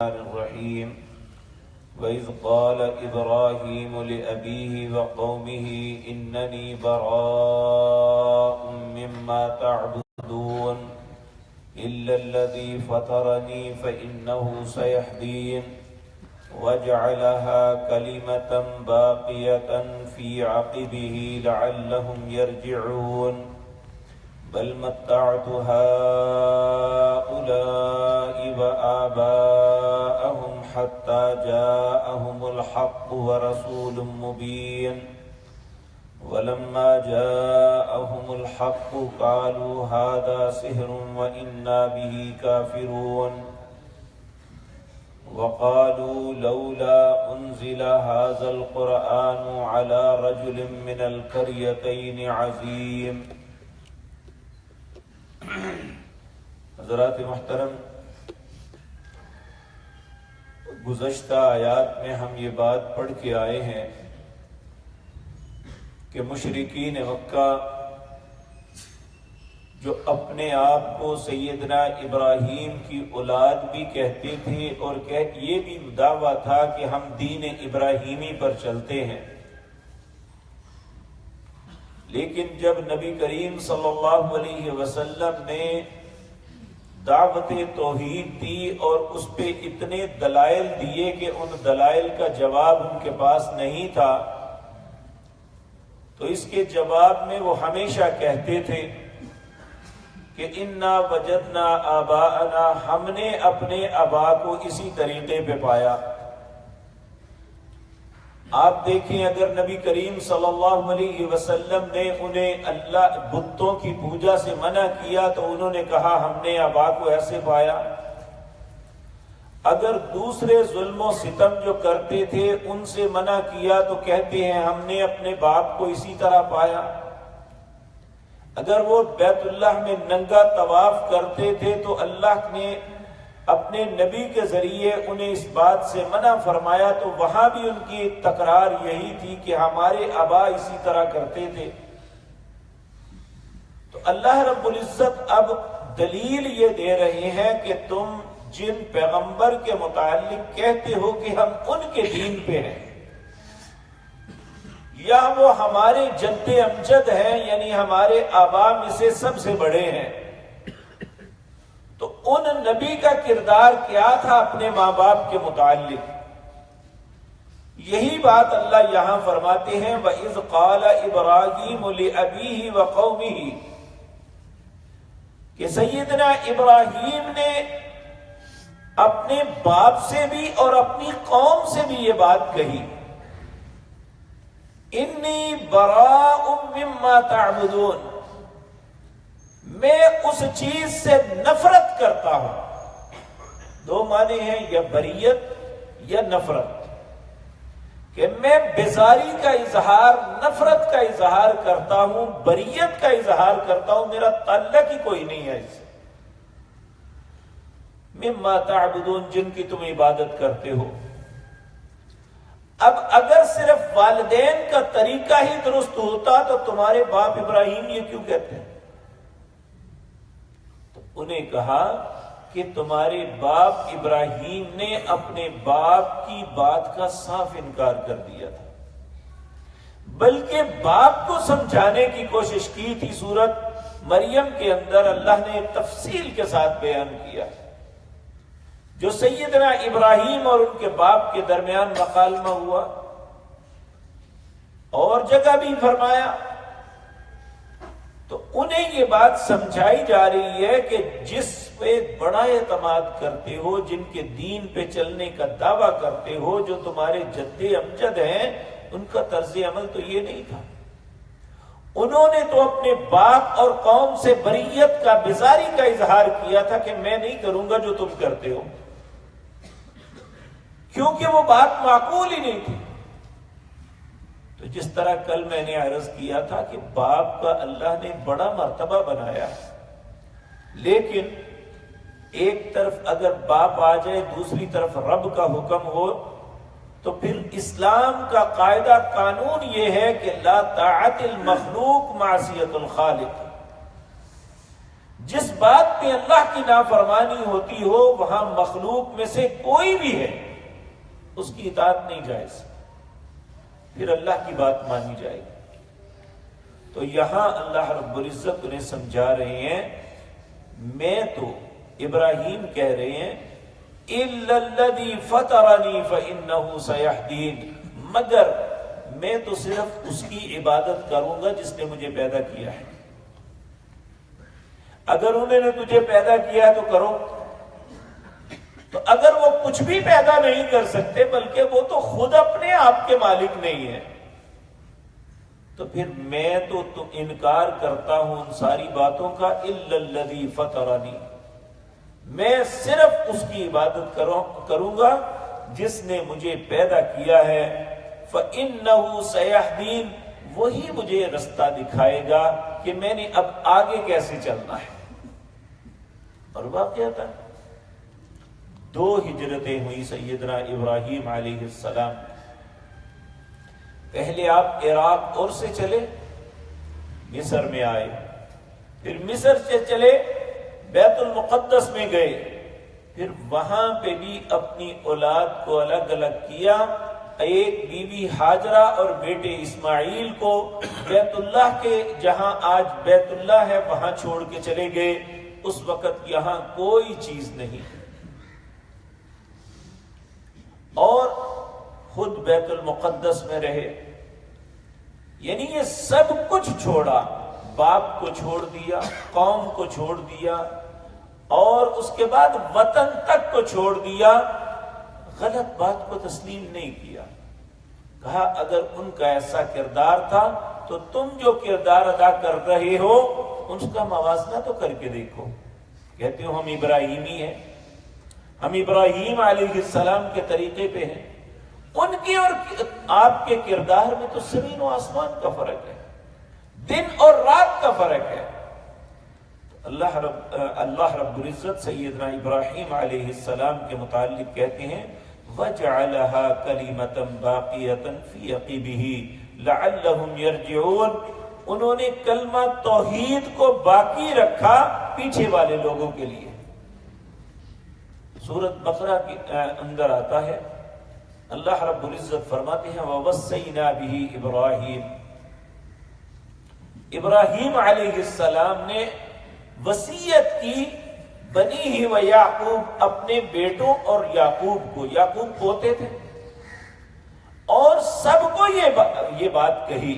الرحيم وإذ قال إبراهيم لأبيه وقومه إنني براء مما تعبدون إلا الذي فطرني فإنه سيهدين وجعلها كلمة باقية في عقبه لعلهم يرجعون بل متعت هؤلاء وآباءهم حتى جاءهم الحق ورسول مبين ولما جاءهم الحق قالوا هذا سحر وإنا به كافرون وقالوا لولا أنزل هذا القرآن على رجل من القريتين عظيم. حضرات محترم، گزشتہ آیات میں ہم یہ بات پڑھ کے آئے ہیں کہ مشرکین مکہ جو اپنے آپ کو سیدنا ابراہیم کی اولاد بھی کہتے تھے اور یہ بھی دعویٰ تھا کہ ہم دین ابراہیمی پر چلتے ہیں، لیکن جب نبی کریم صلی اللہ علیہ وسلم نے دعوت توحید دی اور اس پہ اتنے دلائل دیے کہ ان دلائل کا جواب ان کے پاس نہیں تھا، تو اس کے جواب میں وہ ہمیشہ کہتے تھے کہ انا وجدنا آباءنا، ہم نے اپنے آبا کو اسی طریقے پہ پایا. آپ دیکھیں، اگر نبی کریم صلی اللہ علیہ وسلم نے انہیں اللہ بتوں کی پوجا سے منع کیا تو انہوں نے کہا ہم نے آبا کو ایسے پایا. اگر دوسرے ظلم و ستم جو کرتے تھے ان سے منع کیا تو کہتے ہیں ہم نے اپنے باپ کو اسی طرح پایا. اگر وہ بیت اللہ میں ننگا طواف کرتے تھے تو اللہ نے اپنے نبی کے ذریعے انہیں اس بات سے منع فرمایا، تو وہاں بھی ان کی تکرار یہی تھی کہ ہمارے آبا اسی طرح کرتے تھے. تو اللہ رب العزت اب دلیل یہ دے رہے ہیں کہ تم جن پیغمبر کے متعلق کہتے ہو کہ ہم ان کے دین پہ ہیں، یا وہ ہمارے جد امجد ہیں، یعنی ہمارے آبا میں سے سب سے بڑے ہیں، تو ان نبی کا کردار کیا تھا اپنے ماں باپ کے متعلق؟ یہی بات اللہ یہاں فرماتے ہیں وَإِذْ قَالَ إِبْرَاهِيمُ لِأَبِيهِ وَقَوْمِهِ، کہ سیدنا ابراہیم نے اپنے باپ سے بھی اور اپنی قوم سے بھی یہ بات کہی، انی براء مما تعبدون، میں اس چیز سے نفرت کرتا ہوں. دو معنی ہیں، یا بریت یا نفرت، کہ میں بیزاری کا اظہار، نفرت کا اظہار کرتا ہوں، بریت کا اظہار کرتا ہوں، میرا تعلق ہی کوئی نہیں ہے اس سے. مما تعبدون، جن کی تم عبادت کرتے ہو. اب اگر صرف والدین کا طریقہ ہی درست ہوتا تو تمہارے باپ ابراہیم یہ کیوں کہتے ہیں؟ تو انہیں کہا کہ تمہارے باپ ابراہیم نے اپنے باپ کی بات کا صاف انکار کر دیا تھا، بلکہ باپ کو سمجھانے کی کوشش کی تھی. سورت مریم کے اندر اللہ نے تفصیل کے ساتھ بیان کیا جو سیدنا ابراہیم اور ان کے باپ کے درمیان مکالمہ ہوا، اور جگہ بھی فرمایا. تو انہیں یہ بات سمجھائی جا رہی ہے کہ جس پہ بڑا اعتماد کرتے ہو، جن کے دین پہ چلنے کا دعویٰ کرتے ہو، جو تمہارے جد امجد ہیں، ان کا طرز عمل تو یہ نہیں تھا. انہوں نے تو اپنے باپ اور قوم سے بریت کا، بیزاری کا اظہار کیا تھا کہ میں نہیں کروں گا جو تم کرتے ہو، کیونکہ وہ بات معقول ہی نہیں تھی. تو جس طرح کل میں نے عرض کیا تھا کہ باپ کا اللہ نے بڑا مرتبہ بنایا، لیکن ایک طرف اگر باپ آ جائے، دوسری طرف رب کا حکم ہو، تو پھر اسلام کا قاعدہ قانون یہ ہے کہ لا طاعت المخلوق معصیت الخالق. جس بات میں اللہ کی نافرمانی ہوتی ہو وہاں مخلوق میں سے کوئی بھی ہے اس کی اطاعت نہیں جائز، پھر اللہ کی بات مانی جائے گی۔ تو یہاں اللہ رب العزت انہیں سمجھا رہے ہیں، میں تو ابراہیم کہہ رہے ہیں إِلَّا الَّذِي فَطَرَنِي فَإِنَّهُ سَيَهْدِينِ، مگر میں تو صرف اس کی عبادت کروں گا جس نے مجھے پیدا کیا ہے۔ اگر انہوں نے تجھے پیدا کیا ہے تو کرو، تو اگر وہ کچھ بھی پیدا نہیں کر سکتے بلکہ وہ تو خود اپنے آپ کے مالک نہیں ہے، تو پھر میں تو انکار کرتا ہوں ان ساری باتوں کا۔ إِلَّا الَّذِي فَطَرَنِي، میں صرف اس کی عبادت کروں گا جس نے مجھے پیدا کیا ہے۔ فَإِنَّهُ سَيَهْدِينِ، وہی مجھے رستہ دکھائے گا کہ میں نے اب آگے کیسے چلنا ہے۔ اور واقعہ تھا 2 ہجرتیں ہوئی سیدنا ابراہیم علیہ السلام۔ پہلے آپ عراق اور سے چلے، مصر میں آئے، پھر مصر سے چلے بیت المقدس میں گئے، پھر وہاں پہ بھی اپنی اولاد کو الگ الگ کیا، ایک بیوی ہاجرہ اور بیٹے اسماعیل کو بیت اللہ کے جہاں آج بیت اللہ ہے وہاں چھوڑ کے چلے گئے۔ اس وقت یہاں کوئی چیز نہیں، اور خود بیت المقدس میں رہے، یعنی یہ سب کچھ چھوڑا، باپ کو چھوڑ دیا، قوم کو چھوڑ دیا، اور اس کے بعد وطن تک کو چھوڑ دیا، غلط بات کو تسلیم نہیں کیا۔ کہا اگر ان کا ایسا کردار تھا تو تم جو کردار ادا کر رہے ہو اس کا موازنہ تو کر کے دیکھو۔ کہتے ہو ہم ابراہیمی ہیں، ہم ابراہیم علیہ السلام کے طریقے پہ ہیں، ان کی اور آپ کے کردار میں تو زمین و آسمان کا فرق ہے، دن اور رات کا فرق ہے۔ اللہ رب العزت سیدنا ابراہیم علیہ السلام کے متعلق کہتے ہیں وَجَعَلَهَا كَلِمَةً بَاقِيَةً فِي عَقِبِهِ لَعَلَّهُمْ يَرْجِعُونَ، انہوں نے کلمہ توحید کو باقی رکھا پیچھے والے لوگوں کے لیے۔ سورۃ بقرہ کے اندر آتا ہے، اللہ رب العزت فرماتے ہیں وَوَصَّيْنَا بِهِ إِبْرَاهِيمَ، ابراہیم علیہ السلام نے وصیت کی بنی ہی و یعقوب، اپنے بیٹوں اور یعقوب کو، یعقوب پوتے تھے، اور سب کو یہ بات کہی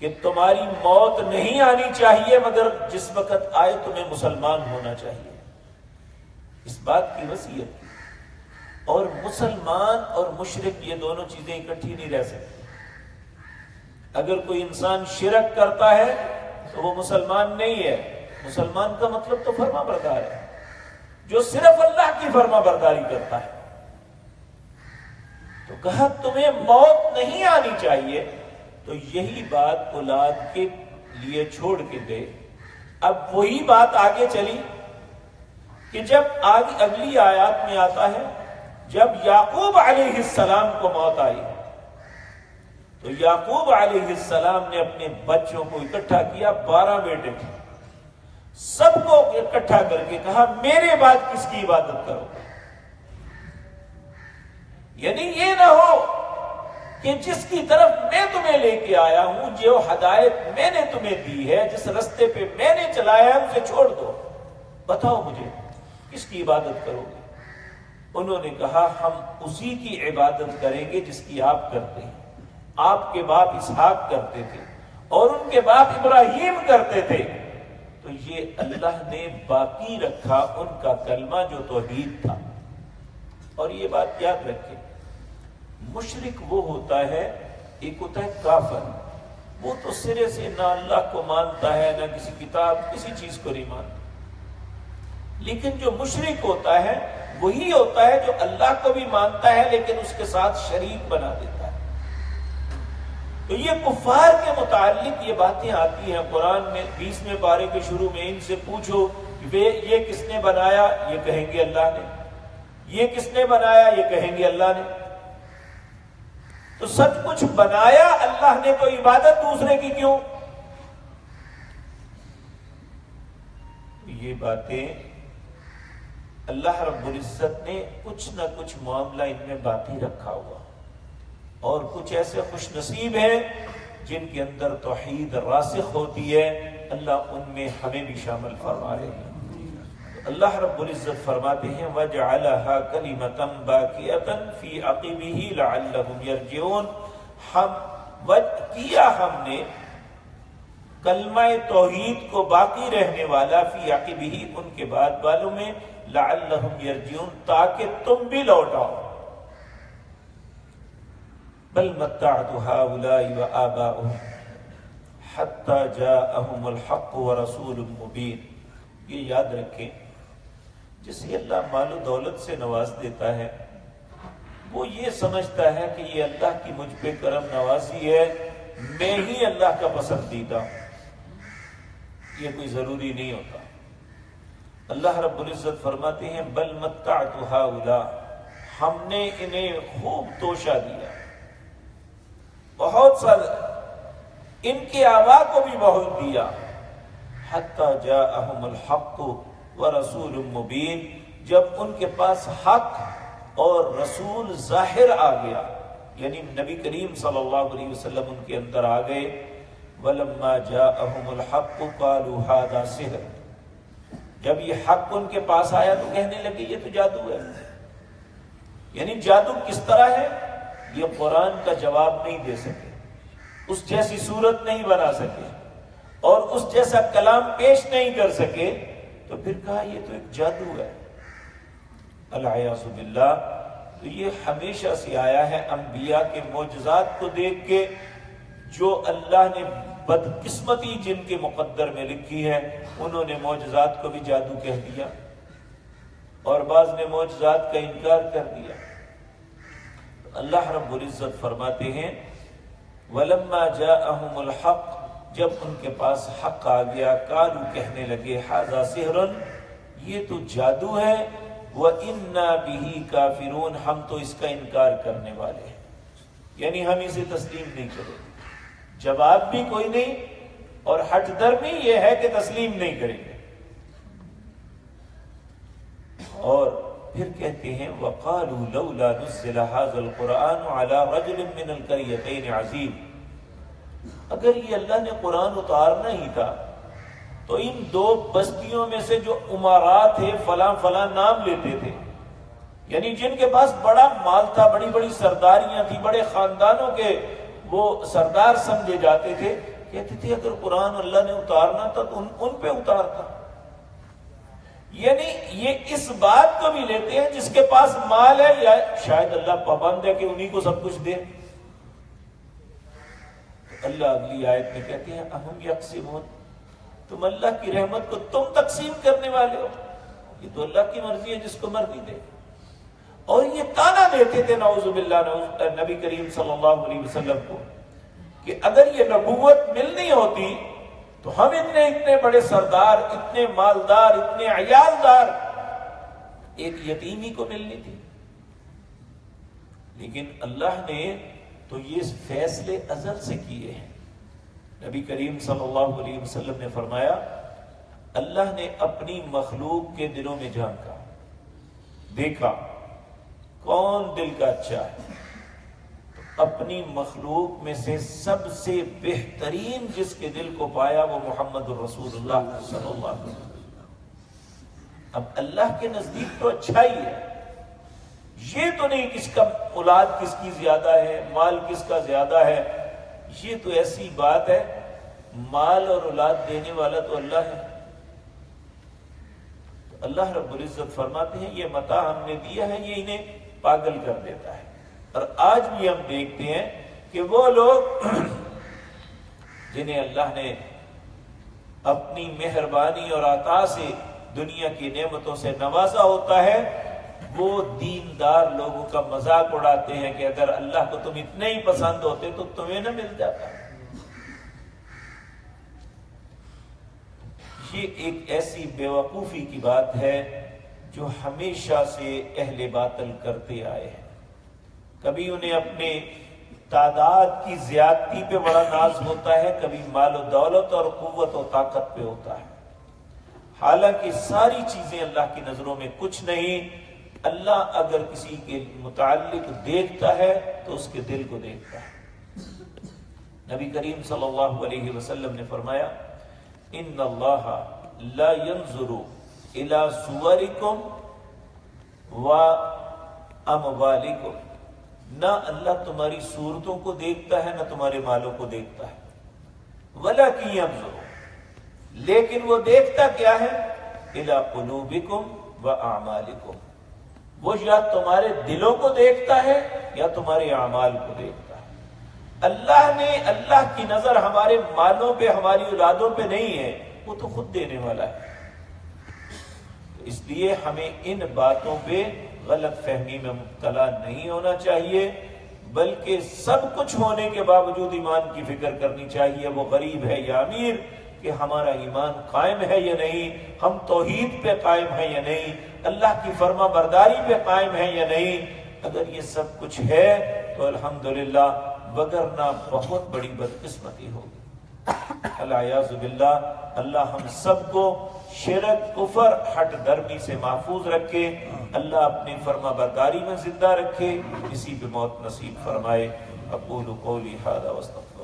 کہ تمہاری موت نہیں آنی چاہیے مگر جس وقت آئے تمہیں مسلمان ہونا چاہیے، اس بات کی وصیت کی۔ اور مسلمان اور مشرک یہ دونوں چیزیں اکٹھی نہیں رہ سکتی۔ اگر کوئی انسان شرک کرتا ہے تو وہ مسلمان نہیں ہے، مسلمان کا مطلب تو فرما بردار ہے، جو صرف اللہ کی فرما برداری کرتا ہے۔ تو کہا تمہیں موت نہیں آنی چاہیے، تو یہی بات اولاد کے لیے چھوڑ کے گئے۔ اب وہی بات آگے چلی کہ جب آگے اگلی آیات میں آتا ہے جب یعقوب علیہ السلام کو موت آئی تو یعقوب علیہ السلام نے اپنے بچوں کو اکٹھا کیا، 12 بیٹے تھے، سب کو اکٹھا کر کے کہا میرے بعد کس کی عبادت کرو، یعنی یہ نہ ہو کہ جس کی طرف میں تمہیں لے کے آیا ہوں، جو ہدایت میں نے تمہیں دی ہے، جس رستے پہ میں نے چلایا ہے اسے چھوڑ دو، بتاؤ مجھے کس کی عبادت کرو گے؟ انہوں نے کہا ہم اسی کی عبادت کریں گے جس کی آپ کرتے ہیں، آپ کے باپ اسحاق کرتے تھے اور ان کے باپ ابراہیم کرتے تھے۔ تو یہ اللہ نے باقی رکھا ان کا کلمہ جو توحید تھا۔ اور یہ بات یاد رکھیں، مشرک وہ ہوتا ہے، ایک ہوتا ہے کافر، وہ تو سرے سے نہ اللہ کو مانتا ہے نہ کسی کتاب کسی چیز کو نہیں مانتا، لیکن جو مشرک ہوتا ہے وہی ہوتا ہے جو اللہ کو بھی مانتا ہے لیکن اس کے ساتھ شریک بنا دیتا ہے۔ تو یہ کفار کے متعلق یہ باتیں آتی ہیں قرآن میں 20ویں پارے کے شروع میں، ان سے پوچھو یہ کس نے بنایا، یہ کہیں گے اللہ نے، یہ کس نے بنایا، یہ کہیں گے اللہ نے۔ تو سب کچھ بنایا اللہ نے، تو عبادت دوسرے کی کیوں؟ یہ باتیں اللہ رب العزت نے کچھ نہ کچھ معاملہ ان میں باقی رکھا ہوا، اور کچھ ایسے خوش نصیب ہیں جن کے اندر توحید راسخ ہوتی ہے، اللہ ان میں ہمیں بھی شامل فرما رہے ہیں۔ اللہ رب العزت فرماتے ہیں وَجَعَلَهَا كَلِمَةً بَاقِيَةً فِي عَقِبِهِ لَعَلَّهُمْ يَرْجِعُونَ، ہم نے کلمہ توحید کو باقی رہنے والا فی عقبہ ان کے بعد والوں میں لعلہم یرجعون تاکہ تم بھی لوٹ آؤ۔ بل متعت ہؤلاء وآباؤہم حتی جاءہم الحق ورسول مبین۔ یہ یاد رکھیں، جسے اللہ مال و دولت سے نواز دیتا ہے وہ یہ سمجھتا ہے کہ یہ اللہ کی مجھ پہ کرم نوازی ہے، میں ہی اللہ کا پسندیدہ ہوں۔ یہ کوئی ضروری نہیں ہوتا۔ اللہ رب العزت فرماتے ہیں بل متعت ہؤلاء، ہم نے انہیں خوب توشہ دیا، بہت سا، ان کے آبا کو بھی بہت دیا، حتی جاءہم الحق ورسول مبین، جب ان کے پاس حق اور رسول ظاہر آ گیا، یعنی نبی کریم صلی اللہ علیہ وسلم ان کے اندر آ گئے۔ وَلَمَّا جَاءَهُمُ الْحَقُّ قَالُوا هَذَا سِحْرٌ، جب یہ حق ان کے پاس آیا تو کہنے لگے یہ تو جادو ہے۔ یعنی جادو کس طرح ہے؟ یہ قرآن کا جواب نہیں دے سکے، اس جیسی صورت نہیں بنا سکے، اور اس جیسا کلام پیش نہیں کر سکے، تو پھر کہا یہ تو ایک جادو ہے۔ العیاذ باللہ۔ تو یہ ہمیشہ سے آیا ہے انبیاء کے معجزات کو دیکھ کے، جو اللہ نے بدقسمتی جن کے مقدر میں لکھی ہے، انہوں نے معجزات کو بھی جادو کہہ دیا، اور بعض نے معجزات کا انکار کر دیا۔ اللہ رب العزت فرماتے ہیں وَلَمَّا جَاءَهُمُ الْحَقُّ، جب ان کے پاس حق آ گیا، قالوا کہنے لگے هَذَا سِحْرٌ، یہ تو جادو ہے، وَإِنَّا بِهِ كَافِرُونَ، ہم تو اس کا انکار کرنے والے ہیں، یعنی ہم اسے تسلیم نہیں کریں گے۔ جواب بھی کوئی نہیں، اور ہٹ درمی یہ ہے کہ تسلیم نہیں کریں گے۔ اور پھر کہتے ہیں وَقَالُوا لَوْلَا نُزِّلَ هَذَا الْقُرْآنُ عَلَى رَجُلٍ مِّنَ الْقَرْيَتَيْنِ عَظِيمٍ، اگر یہ اللہ نے قرآن اتارنا ہی تھا تو ان دو بستیوں میں سے جو امراء تھے، فلاں فلاں نام لیتے تھے، یعنی جن کے پاس بڑا مال تھا، بڑی بڑی سرداریاں تھی، بڑے خاندانوں کے وہ سردار سمجھے جاتے تھے، کہتے تھے اگر قرآن اللہ نے اتارنا تھا تو ان پہ اتارتا۔ یعنی یہ اس بات کو بھی لیتے ہیں جس کے پاس مال ہے، یا شاید اللہ پابند ہے کہ انہی کو سب کچھ دے۔ اللہ اگلی آیت میں کہتے ہیں اہم یقسمون، تم اللہ کی رحمت کو تم تقسیم کرنے والے ہو، یہ تو اللہ کی مرضی ہے، جس کو مرضی دے۔ اور یہ تانا دیتے تھے نعوذ باللہ نبی کریم صلی اللہ علیہ وسلم کو کہ اگر یہ نبوت ملنی ہوتی تو ہم اتنے بڑے سردار، اتنے مالدار، اتنے عیالدار، ایک یتیمی کو ملنی تھی۔ لیکن اللہ نے تو یہ فیصلے ازل سے کیے ہیں۔ نبی کریم صلی اللہ علیہ وسلم نے فرمایا اللہ نے اپنی مخلوق کے دلوں میں جھانکا، دیکھا کون دل کا اچھا ہے، اپنی مخلوق میں سے سب سے بہترین جس کے دل کو پایا وہ محمد الرسول اللہ صلی اللہ علیہ وسلم۔ اب اللہ کے نزدیک تو اچھا ہی ہے، یہ تو نہیں کس کا اولاد کس کی زیادہ ہے، مال کس کا زیادہ ہے، یہ تو ایسی بات ہے، مال اور اولاد دینے والا تو اللہ ہے۔ اللہ رب العزت فرماتے ہیں یہ متاع ہم نے دیا ہے، یہ انہیں پاگل کر دیتا ہے۔ اور آج بھی ہم دیکھتے ہیں کہ وہ لوگ جنہیں اللہ نے اپنی مہربانی اور عطا سے دنیا کی نعمتوں سے نوازا ہوتا ہے، وہ دیندار لوگوں کا مذاق اڑاتے ہیں کہ اگر اللہ کو تم اتنے ہی پسند ہوتے تو تمہیں نہ مل جاتا۔ یہ ایک ایسی بیوقوفی کی بات ہے جو ہمیشہ سے اہل باطل کرتے آئے ہیں۔ کبھی انہیں اپنے تعداد کی زیادتی پہ بڑا ناز ہوتا ہے، کبھی مال و دولت اور قوت و طاقت پہ ہوتا ہے۔ حالانکہ ساری چیزیں اللہ کی نظروں میں کچھ نہیں. اللہ اگر کسی کے متعلق دیکھتا ہے تو اس کے دل کو دیکھتا ہے. نبی کریم صلی اللہ علیہ وسلم نے فرمایا ان اللہ لا ينظر الى صورکم و اموالکم. نہ اللہ تمہاری صورتوں کو دیکھتا ہے نہ تمہارے مالوں کو دیکھتا ہے. ولکن ينظر، لیکن وہ دیکھتا کیا ہے؟ الى قلوبکم و اعمالکم. وہ یا تمہارے دلوں کو دیکھتا ہے یا تمہارے اعمال کو دیکھتا ہے. اللہ کی نظر ہمارے مالوں پہ ہماری اولادوں پہ نہیں ہے، وہ تو خود دینے والا ہے. اس لیے ہمیں ان باتوں پہ غلط فہمی میں مبتلا نہیں ہونا چاہیے، بلکہ سب کچھ ہونے کے باوجود ایمان کی فکر کرنی چاہیے. وہ غریب ہے یا امیر، کہ ہمارا ایمان قائم ہے یا نہیں، ہم توحید پہ قائم ہیں یا نہیں، اللہ کی فرما برداری پہ قائم ہیں یا نہیں. اگر یہ سب کچھ ہے تو الحمدللہ، وگرنہ بہت بڑی بدقسمتی ہوگی. العیاذ باللہ. اللہ ہم سب کو شرک، کفر، ہٹ درمی سے محفوظ رکھے. اللہ اپنی فرما برداری میں زندہ رکھے، اسی پہ موت نصیب فرمائے. اقول قولی ھذا واستغفر